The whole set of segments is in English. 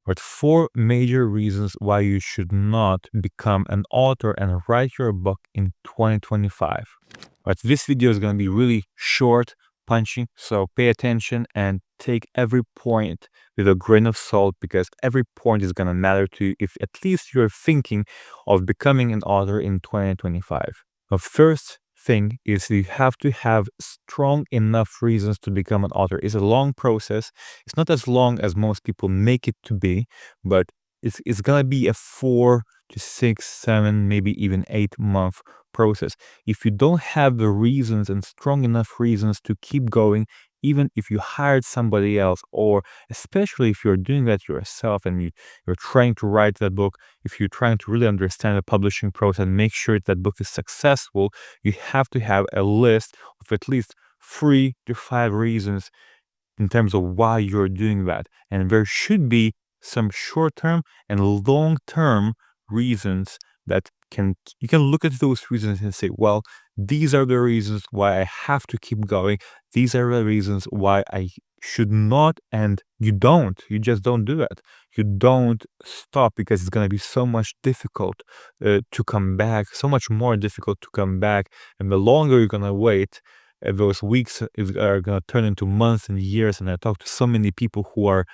But 4 major reasons why you should not become an author and write your book in 2025. But this video is going to be really short, punchy, so pay attention and take every point with a grain of salt, because every point is going to matter to you if at least you're thinking of becoming an author in 2025. The first thing is you have to have strong enough reasons to become an author. It's a long process. It's not as long as most people make it to be, but it's gonna be a 4 to 6, 7, maybe even 8 month process. If you don't have the reasons and strong enough reasons to keep going, even if you hired somebody else, or especially if you're doing that yourself and you're trying to write that book, if you're trying to really understand the publishing process and make sure that book is successful, you have to have a list of at least 3 to 5 reasons in terms of why you're doing that. And there should be some short-term and long-term reasons that you can look at those reasons and say, well, these are the reasons why I have to keep going. These are the reasons why I should not, and you just don't do it. You don't stop, because it's going to be so much difficult to come back, so much more difficult to come back. And the longer you're going to wait, those weeks are going to turn into months and years. And I talk to so many people who are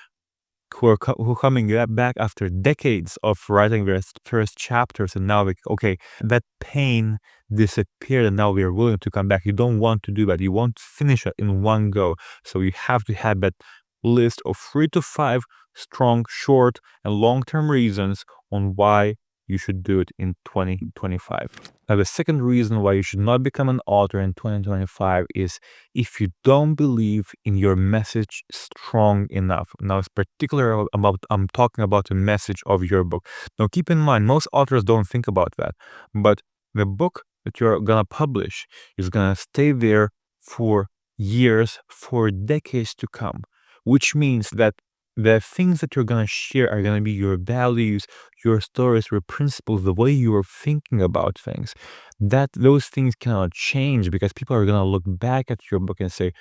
coming back after decades of writing their first chapters, and now okay, that pain disappeared and now we are willing to come back. You don't want to do that. You want to finish it in one go. So you have to have that list of 3 to 5 strong, short, and long-term reasons on why you should do it in 2025. Now, the second reason why you should not become an author in 2025 is if you don't believe in your message strong enough. Now, it's particular about, I'm talking about the message of your book. Now, keep in mind, most authors don't think about that, but the book that you're gonna publish is gonna stay there for years, for decades to come, which means that the things that you're going to share are going to be your values, your stories, your principles, the way you are thinking about things. Those things cannot change, because people are going to look back at your book and say,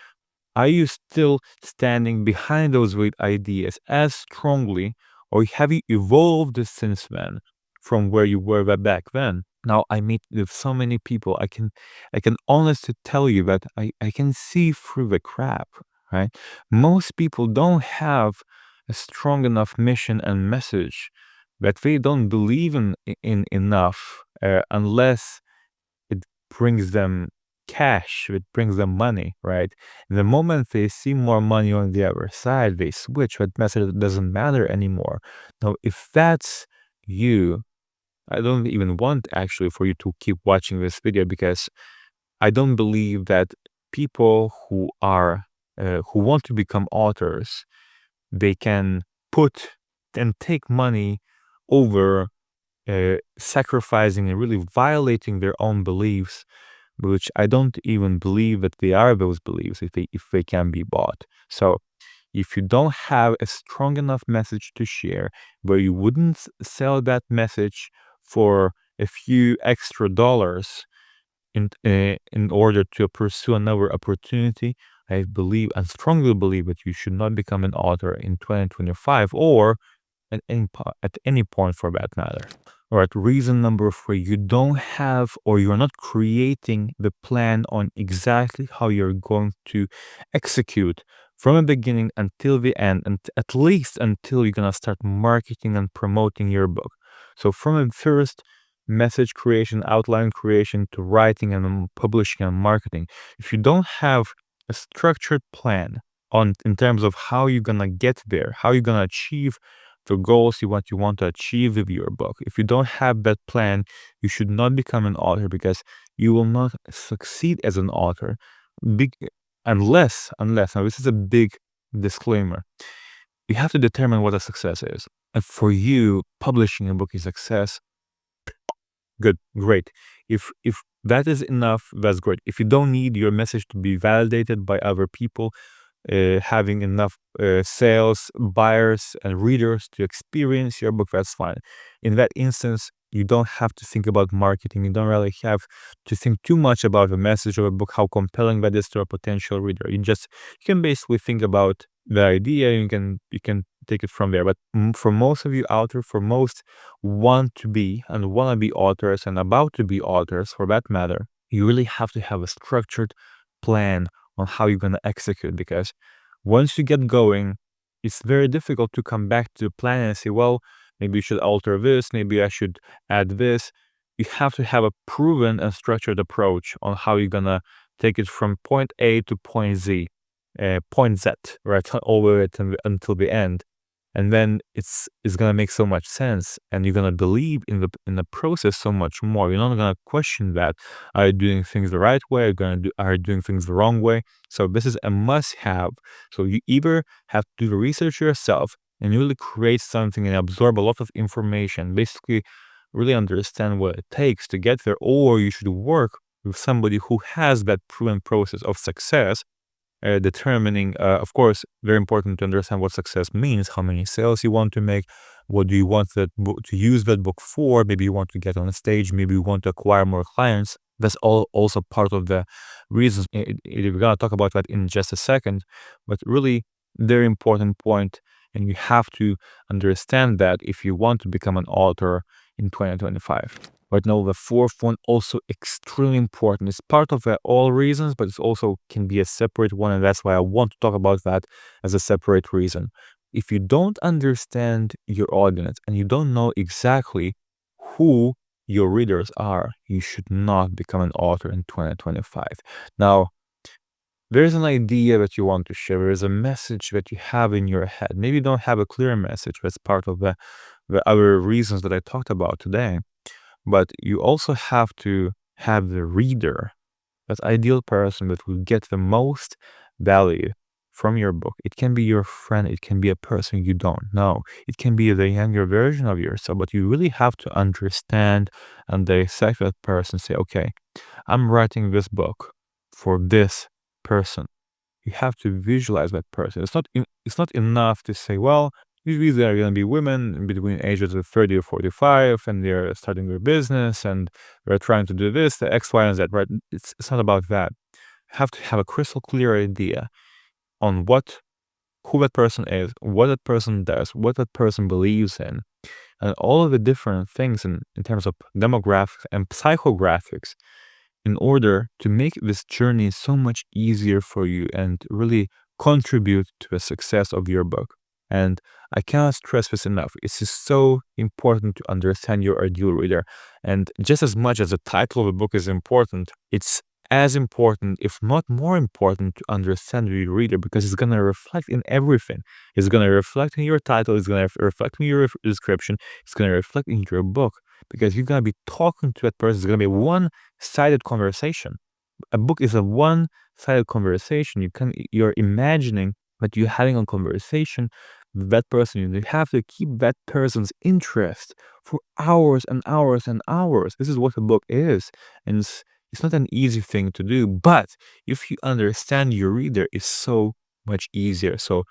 are you still standing behind those great ideas as strongly, or have you evolved since then from where you were back then? Now, I meet with so many people. I can honestly tell you that I can see through the crap, right? Most people don't have a strong enough mission and message, that they don't believe in enough unless it brings them cash, it brings them money, right? And the moment they see more money on the other side, they switch. That message doesn't matter anymore. Now, if that's you, I don't even want actually for you to keep watching this video, because I don't believe that people who want to become authors, they can put and take money over sacrificing and really violating their own beliefs, which I don't even believe that they are those beliefs if they can be bought. So if you don't have a strong enough message to share, where you wouldn't sell that message for a few extra dollars in order to pursue another opportunity, I strongly believe that you should not become an author in 2025, or at any point for that matter. All right, reason number 3, you don't have, or you're not creating the plan on exactly how you're going to execute from the beginning until the end, and at least until you're gonna start marketing and promoting your book. So from the first message creation, outline creation, to writing and publishing and marketing, if you don't have a structured plan in terms of how you're gonna get there, how you're gonna achieve the goals you want to achieve with your book, if you don't have that plan, you should not become an author, because you will not succeed as an author unless now this is a big disclaimer, you have to determine what a success is. And for you, publishing a book is success. Good, great. If that is enough, that's great. If you don't need your message to be validated by other people, having enough sales, buyers, and readers to experience your book, that's fine. In that instance, you don't have to think about marketing. You don't really have to think too much about the message of a book, how compelling that is to a potential reader. You can basically think about the idea. You can take it from there. But for most of you out there, for most want to be and want to be authors and about to be authors for that matter, you really have to have a structured plan on how you're going to execute, because once you get going, it's very difficult to come back to the plan and say, well, maybe you should alter this, maybe I should add this. You have to have a proven and structured approach on how you're going to take it from point A to point Z, right, all the way until the end. And then it's gonna make so much sense, and you're gonna believe in the process so much more. You're not gonna question that. Are you doing things the right way? Are you doing things the wrong way? So this is a must-have. So you either have to do the research yourself and really create something and absorb a lot of information, basically really understand what it takes to get there, or you should work with somebody who has that proven process of success, determining, of course, very important to understand what success means, how many sales you want to make, what do you want that book to use that book for. Maybe you want to get on a stage, maybe you want to acquire more clients. That's all also part of the reasons. We're gonna talk about that in just a second, but really very important point, and you have to understand that if you want to become an author in 2025. Right now, the fourth one also extremely important. It's part of all reasons, but it's also can be a separate one, and that's why I want to talk about that as a separate reason. If you don't understand your audience and you don't know exactly who your readers are, you should not become an author in 2025. Now, there's an idea that you want to share. There's a message that you have in your head. Maybe you don't have a clear message. That's part of the other reasons that I talked about today. But you also have to have the reader, that ideal person that will get the most value from your book. It can be your friend, it can be a person you don't know, it can be the younger version of yourself, but you really have to understand and dissect that person. Say, okay, I'm writing this book for this person. You have to visualize that person. It's not enough to say, well, usually they're going to be women between ages of 30 or 45, and they're starting their business, and they're trying to do this, the X, Y, and Z, right? It's not about that. You have to have a crystal clear idea on who that person is, what that person does, what that person believes in, and all of the different things in terms of demographics and psychographics, in order to make this journey so much easier for you and really contribute to the success of your book. And I cannot stress this enough. It's just so important to understand your ideal reader. And just as much as the title of a book is important, it's as important, if not more important, to understand your reader, because it's going to reflect in everything. It's going to reflect in your title. It's going to reflect in your description. It's going to reflect in your book, because you're going to be talking to that person. It's going to be a one-sided conversation. A book is a one-sided conversation. You're imagining that you're having a conversation with that person. You have to keep that person's interest for hours and hours and hours. This is what a book is. And it's not an easy thing to do, but if you understand your reader, it's so much easier. So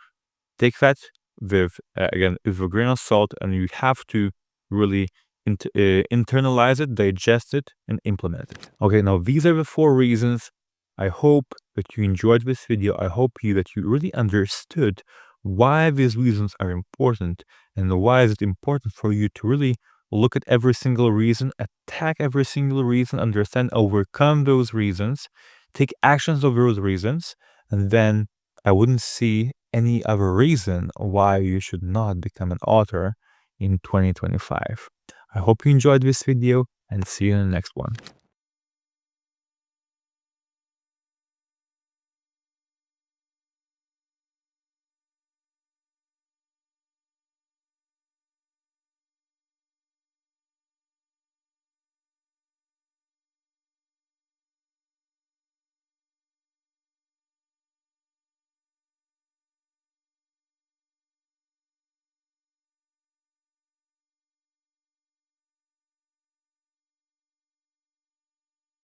take that with, again, with a grain of salt, and you have to really internalize it, digest it, and implement it. Okay, now these are the 4 reasons. I hope that you enjoyed this video. I hope that you really understood why these reasons are important, and why is it important for you to really look at every single reason, attack every single reason, understand, overcome those reasons, take actions of those reasons, and then I wouldn't see any other reason why you should not become an author in 2025. I hope you enjoyed this video, and see you in the next one.